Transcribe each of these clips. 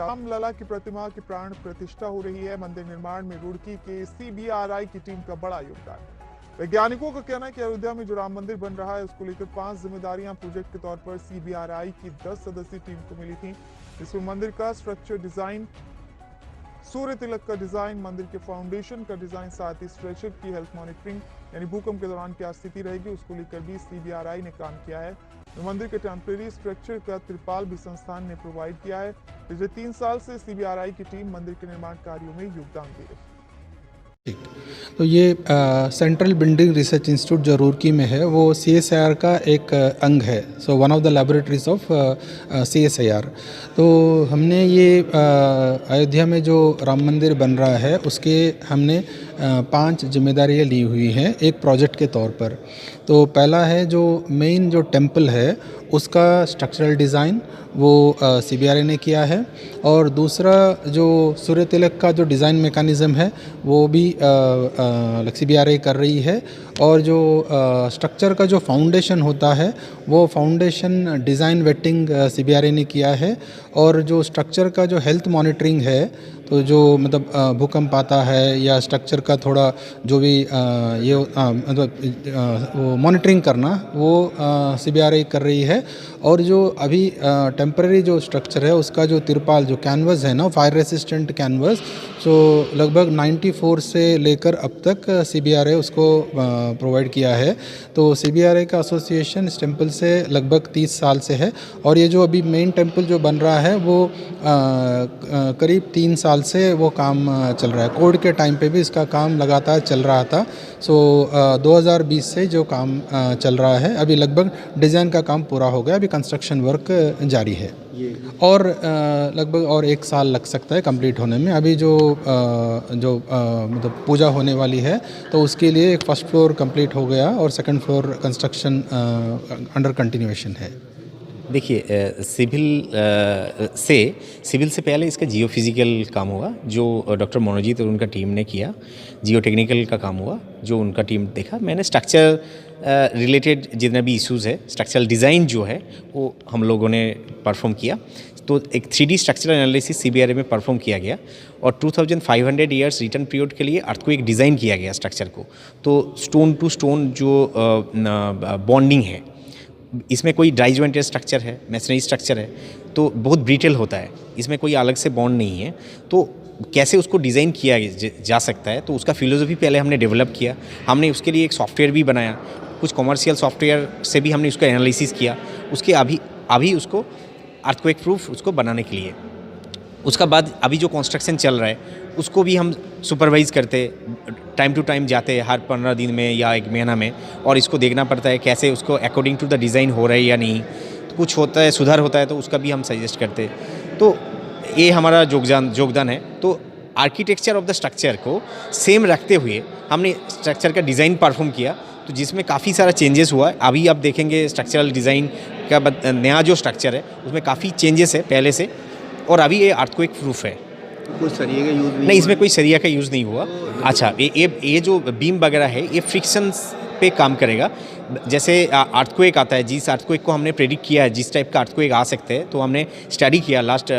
रामलला की प्रतिमा की प्राण प्रतिष्ठा हो रही है। मंदिर निर्माण में रुड़की के सीबीआरआई की टीम का बड़ा योगदान। वैज्ञानिकों का कहना है कि अयोध्या में जो राम मंदिर बन रहा है उसको लेकर 5 जिम्मेदारियां प्रोजेक्ट के तौर पर सीबीआरआई की 10 सदस्यीय टीम को मिली थी। इसमें मंदिर का स्ट्रक्चर डिजाइन, सूर्य तिलक का डिजाइन, मंदिर के फाउंडेशन का डिजाइन, साथ ही स्ट्रक्चर की हेल्थ मॉनिटरिंग यानी भूकंप के दौरान क्या स्थिति रहेगी उसको लेकर भी सीबीआरआई ने काम किया है। मंदिर के टेम्परेरी स्ट्रक्चर का त्रिपाल भी संस्थान ने प्रोवाइड किया है। पिछले 3 साल से सीबीआरआई की टीम मंदिर के निर्माण कार्यों में योगदान दे रही है। तो ये सेंट्रल बिल्डिंग रिसर्च इंस्टीट्यूट जो रुड़की में है वो CSIR का एक अंग है। So one of the laboratories of CSIR। तो हमने ये अयोध्या में जो राम मंदिर बन रहा है उसके हमने 5 जिम्मेदारियाँ ली हुई हैं एक प्रोजेक्ट के तौर पर। तो पहला है जो मेन जो टेम्पल है उसका स्ट्रक्चरल डिज़ाइन वो CBRI ने किया है, और दूसरा जो सूर्य तिलक का जो डिज़ाइन मेकानिज़म है वो भी CBRI कर रही है, और जो स्ट्रक्चर का जो फाउंडेशन होता है वो फाउंडेशन डिज़ाइन वेटिंग CBRI ने किया है, और जो स्ट्रक्चर का जो हेल्थ मॉनिटरिंग है तो जो मतलब भूकंप आता है या स्ट्रक्चर का थोड़ा जो भी ये मतलब वो मॉनिटरिंग करना वो CBRI कर रही है। और जो अभी टेम्पररी जो स्ट्रक्चर है उसका जो तिरपाल जो कैनवस है ना, फायर रेसिस्टेंट कैनवस, सो लगभग 94 से लेकर अब तक CBRI उसको प्रोवाइड किया है। तो CBRI का एसोसिएशन इस टेम्पल से लगभग 30 साल से है, और ये जो अभी मेन टेम्पल जो बन रहा है वो करीब 3 साल से वो काम चल रहा है। कोविड के टाइम पे भी इसका काम लगातार चल रहा था। सो 2020 से जो काम चल रहा है, अभी लगभग डिज़ाइन का काम पूरा हो गया, अभी कंस्ट्रक्शन वर्क जारी है, और लगभग और 1 साल लग सकता है कंप्लीट होने में। अभी जो मतलब पूजा होने वाली है तो उसके लिए फर्स्ट फ्लोर कंप्लीट हो गया और second floor construction under continuation है। देखिए, सिविल से पहले इसका जियो फिजिकल काम हुआ जो डॉक्टर मनोजीत और उनका टीम ने किया। जियो टेक्निकल का काम हुआ जो उनका टीम देखा। मैंने स्ट्रक्चर रिलेटेड जितने भी इश्यूज़ है, स्ट्रक्चरल डिज़ाइन जो है वो हम लोगों ने परफॉर्म किया। तो एक 3D स्ट्रक्चरल एनालिसिस CBRI में परफॉर्म किया गया, और 2500 ईयर्स रिटर्न पीरियड के लिए अर्थक्वेक डिज़ाइन किया गया स्ट्रक्चर को। तो स्टोन टू स्टोन जो बॉन्डिंग है, इसमें कोई ड्राई जॉइंटेड स्ट्रक्चर है, मैसनरी स्ट्रक्चर है, तो बहुत ब्रिटल होता है, इसमें कोई अलग से बॉन्ड नहीं है। तो कैसे उसको डिज़ाइन किया जा सकता है, तो उसका फिलोसफी पहले हमने डेवलप किया। हमने उसके लिए एक सॉफ्टवेयर भी बनाया, कुछ कॉमर्शियल सॉफ्टवेयर से भी हमने उसका एनालिसिस किया। उसके अभी उसको अर्थक्वेक प्रूफ उसको बनाने के लिए, उसका बाद अभी जो कंस्ट्रक्शन चल रहा है उसको भी हम सुपरवाइज़ करते, टाइम टू टाइम जाते हर 15 दिन में या 1 महीना में, और इसको देखना पड़ता है कैसे उसको अकॉर्डिंग टू द डिज़ाइन हो रहा है या नहीं। तो कुछ होता है, सुधार होता है तो उसका भी हम सजेस्ट करते। तो ये हमारा योगदान है। तो आर्किटेक्चर ऑफ द स्ट्रक्चर को सेम रखते हुए हमने स्ट्रक्चर का डिज़ाइन परफॉर्म किया, तो जिसमें काफ़ी सारा चेंजेस हुआ है। अभी आप देखेंगे स्ट्रक्चरल डिज़ाइन का नया जो स्ट्रक्चर है उसमें काफ़ी चेंजेस है पहले से, और अभी ये अर्थक्वेक प्रूफ है। कोई सरिया का यूज़ नहीं, इसमें कोई सरिया का यूज़ नहीं हुआ। अच्छा, ये जो बीम वगैरह है ये फ्रिक्शन पे काम करेगा। जैसे अर्थक्वेक आता है, जिस अर्थक्वेक को हमने प्रेडिक्ट किया है जिस टाइप का अर्थक्वेक आ सकते हैं, तो हमने स्टडी किया लास्ट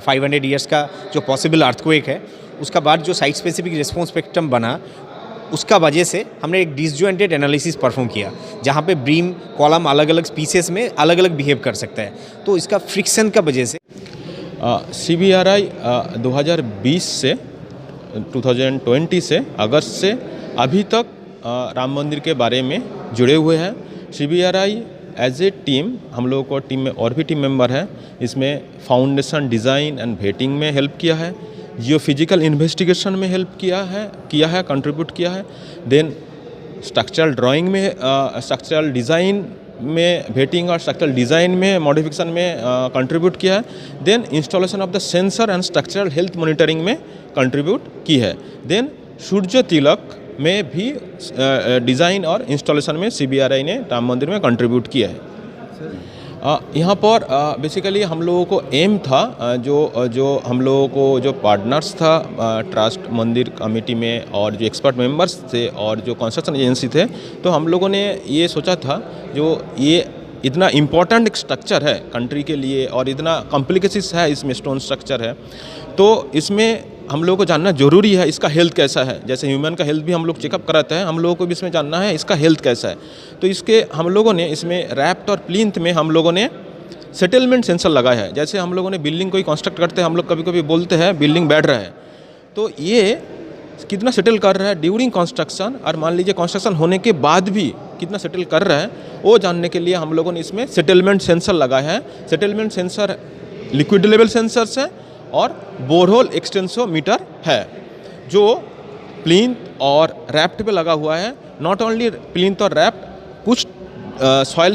500 ईयर्स का जो पॉसिबल अर्थक्वेक है। उसका बाद जो साइट स्पेसिफिक रिस्पॉन्स स्पेक्ट्रम बना, उसका वजह से हमने एक डिसजॉइंटेड एनालिसिस परफॉर्म किया, जहाँ पे बीम कॉलम अलग अलग पीसेस में अलग अलग बिहेव कर सकता है। तो इसका फ्रिक्शन का वजह से CBRI 2020 से 2020 से अगस्त से अभी तक राम मंदिर के बारे में जुड़े हुए हैं। CBRI एज ए टीम, हम लोगों को टीम में और भी टीम मेंबर हैं, इसमें फाउंडेशन डिज़ाइन एंड वेटिंग में हेल्प किया है, जियो फिजिकल इन्वेस्टिगेशन में हेल्प किया है, कंट्रीब्यूट किया है। देन स्ट्रक्चरल ड्राइंग में, स्ट्रक्चरल डिज़ाइन में वेटिंग और स्ट्रक्चरल डिज़ाइन में मॉडिफिकेशन में कंट्रीब्यूट किया है। Then installation of the sensor and structural health monitoring में कंट्रीब्यूट की है। देन सूर्य तिलक में भी डिज़ाइन और इंस्टॉलेशन में CBRI ने राम मंदिर में कंट्रीब्यूट किया है। यहाँ पर बेसिकली हम लोगों को एम था, जो हम लोगों को जो पार्टनर्स था ट्रस्ट मंदिर कमेटी में, और जो एक्सपर्ट मेंबर्स थे और जो कंस्ट्रक्शन एजेंसी थे, तो हम लोगों ने ये सोचा था जो ये इतना इम्पोर्टेंट एक स्ट्रक्चर है कंट्री के लिए और इतना कॉम्प्लिकेशंस है इसमें, स्टोन स्ट्रक्चर है, तो इसमें हम लोगों को जानना ज़रूरी है इसका हेल्थ कैसा है। जैसे ह्यूमन का हेल्थ भी हम लोग चेकअप कराते हैं, हम लोगों को भी इसमें जानना है इसका हेल्थ कैसा है। तो इसके हम लोगों ने इसमें रैफ्ट और प्लिंथ में हम लोगों ने सेटलमेंट सेंसर लगाया है। जैसे हम लोगों ने बिल्डिंग कोई कंस्ट्रक्ट करते हैं, हम लोग कभी कभी बोलते हैं बिल्डिंग बैठ रहा है, तो ये कितना सेटल कर रहा है ड्यूरिंग कंस्ट्रक्शन, और मान लीजिए कंस्ट्रक्शन होने के बाद भी कितना सेटल कर रहा है, वो जानने के लिए हम लोगों ने इसमें सेटलमेंट सेंसर लगाया है। Settlement sensor liquid level sensors है और बोरहोल एक्सटेंसोमीटर है जो प्लिंथ और रैफ्ट पे लगा हुआ है। नॉट ओनली प्लिंथ और रैफ्ट, कुछ सॉइल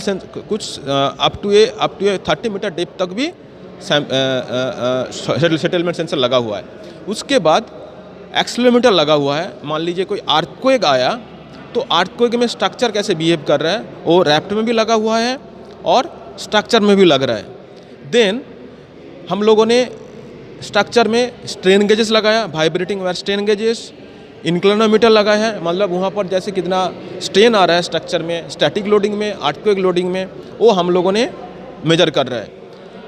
कुछ up to a 30 metre depth तक भी सेटलमेंट सेंसर लगा हुआ है। उसके बाद एक्सेलेरोमीटर लगा हुआ है। मान लीजिए कोई अर्थक्वेक आया तो अर्थक्वेक में स्ट्रक्चर कैसे बिहेव कर रहा है वो रैफ्ट में भी लगा हुआ है और स्ट्रक्चर में भी लग रहा है। देन हम लोगों ने स्ट्रक्चर में स्ट्रेन गेजेस लगाया, वाइब्रेटिंग वायर स्ट्रेन गेजेस, इंक्लिनोमीटर लगाया है, मतलब वहाँ पर जैसे कितना स्ट्रेन आ रहा है स्ट्रक्चर में, स्टैटिक लोडिंग में, अर्थक्वेक लोडिंग में, वो हम लोगों ने मेजर कर रहा है।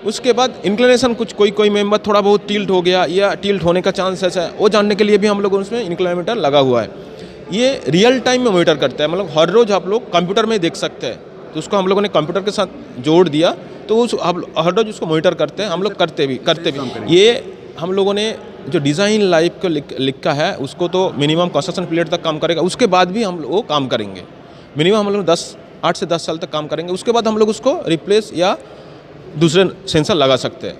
उसके बाद इंक्लिनेशन, कुछ कोई मेंबर थोड़ा बहुत टिल्ट हो गया या टिल्ट होने का चांसेस है, वो जानने के लिए भी हम लोगों ने उसमें इंक्लिनोमीटर लगा हुआ है। ये रियल टाइम में मॉनिटर करता है, मतलब हर रोज़ आप लोग कंप्यूटर में देख सकते हैं। तो उसको हम लोगों ने कंप्यूटर के साथ जोड़ दिया तो उस हर रोज उसको मॉनिटर करते हैं, हम लोग करते भी। ये हम लोगों ने जो डिज़ाइन लाइफ को लिखा है उसको तो मिनिमम कंस्ट्रक्शन पीरियड तक काम करेगा, उसके बाद भी हम लोग वो काम करेंगे। मिनिमम हम लोग 8 से 10 साल तक काम करेंगे, उसके बाद हम लोग उसको रिप्लेस या दूसरे सेंसर लगा सकते हैं।